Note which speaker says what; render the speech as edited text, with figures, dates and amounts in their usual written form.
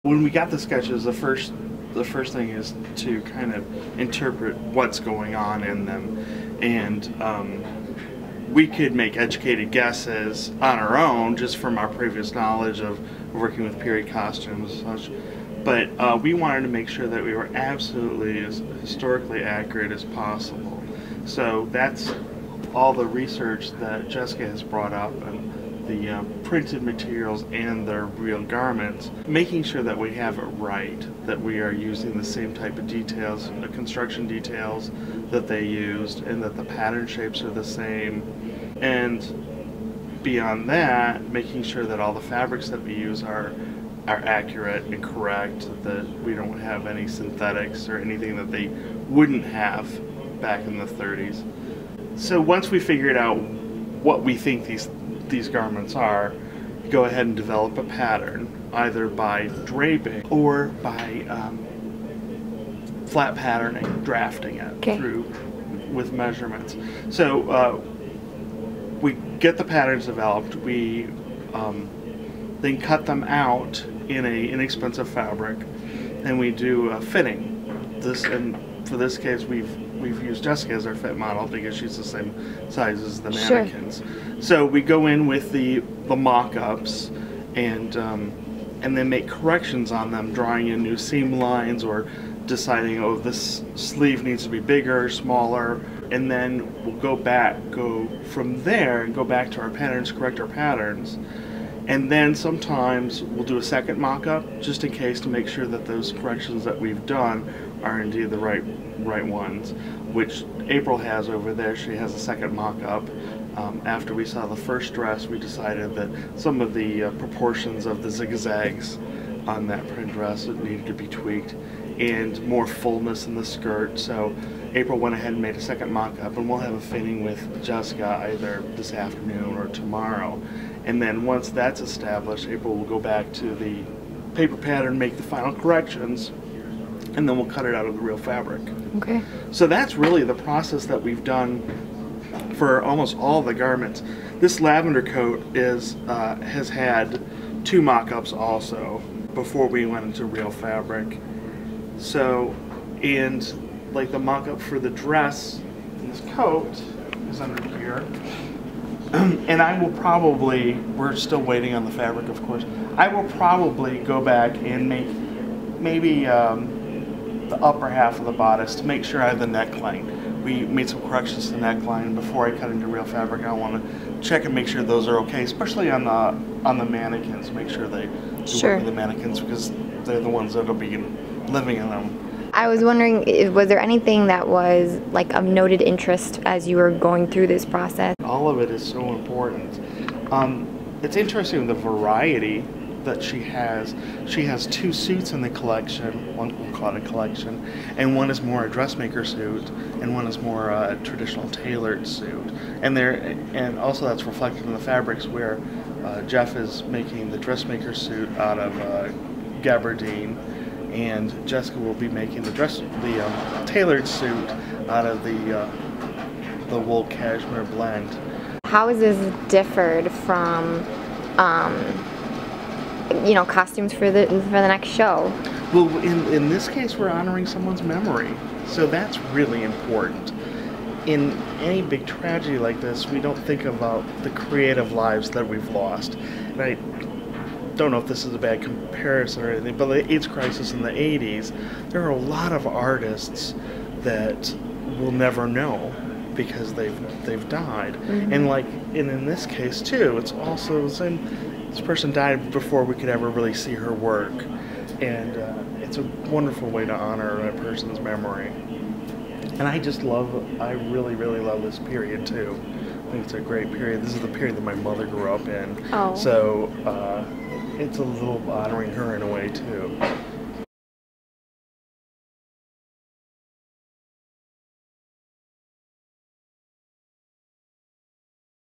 Speaker 1: When we got the sketches, the first thing is to kind of interpret what's going on in them, and we could make educated guesses on our own just from our previous knowledge of working with period costumes and such, but we wanted to make sure that we were absolutely as historically accurate as possible. So that's all the research that Jessica has brought up, and the printed materials and the real garments, making sure that we have it right, that we are using the same type of details, the construction details that they used, and that the pattern shapes are the same. And beyond that, making sure that all the fabrics that we use are accurate and correct, that we don't have any synthetics or anything that they wouldn't have back in the 30s. So once we figured out what we think these garments are, go ahead and develop a pattern, either by draping or by flat patterning, drafting it through with measurements. So we get the patterns developed, we then cut them out in an inexpensive fabric, and we do a fitting. And for this case, we've used Jessica as our fit model because she's the same size as the mannequins. Sure. So we go in with the mock-ups and then make corrections on them, drawing in new seam lines or deciding, oh, this sleeve needs to be bigger, smaller, and then we'll go from there and go back to our patterns, correct our patterns. And then sometimes we'll do a second mock-up just in case, to make sure that those corrections that we've done are indeed the right ones, which April has over there. She has a second mock-up. After we saw the first dress, we decided that some of the proportions of the zigzags on that print dress needed to be tweaked, and more fullness in the skirt. So April went ahead and made a second mock-up, and we'll have a fitting with Jessica either this afternoon or tomorrow. And then once that's established, April will go back to the paper pattern, make the final corrections, and then we'll cut it out of the real fabric.
Speaker 2: Okay.
Speaker 1: So that's really the process that we've done for almost all the garments. This lavender coat has had 2 mock-ups also before we went into real fabric. So, and like the mock-up for the dress in this coat is under here. And I will probably, we're still waiting on the fabric, of course, I will probably go back and make maybe the upper half of the bodice to make sure I have the neckline. We made some corrections to the neckline before I cut into real fabric. I want to check and make sure those are okay, especially on the mannequins. Make sure they work with the mannequins, because they're the ones that'll be living in them.
Speaker 2: I was wondering, was there anything that was like of noted interest as you were going through this process?
Speaker 1: All of it is so important. It's interesting the variety that she has. She has 2 suits in the collection. One, we'll call it a collection, and one is more a dressmaker suit, and one is more a traditional tailored suit. And also that's reflected in the fabrics, where Jeff is making the dressmaker suit out of gabardine, and Jessica will be making the tailored suit out of the wool cashmere blend.
Speaker 2: How is this differed from costumes for the next show?
Speaker 1: Well, in this case, we're honoring someone's memory, so that's really important. In any big tragedy like this, we don't think about the creative lives that we've lost. And I don't know if this is a bad comparison or anything, but the AIDS crisis in the 80s, there are a lot of artists that we'll never know because they've died. Mm-hmm. And in this case too, it's also the same. This person died before we could ever really see her work, and it's a wonderful way to honor a person's memory. And I really, really love this period too. I think it's a great period. This is the period that my mother grew up in.
Speaker 2: Oh.
Speaker 1: So it's a little honoring her in a way too.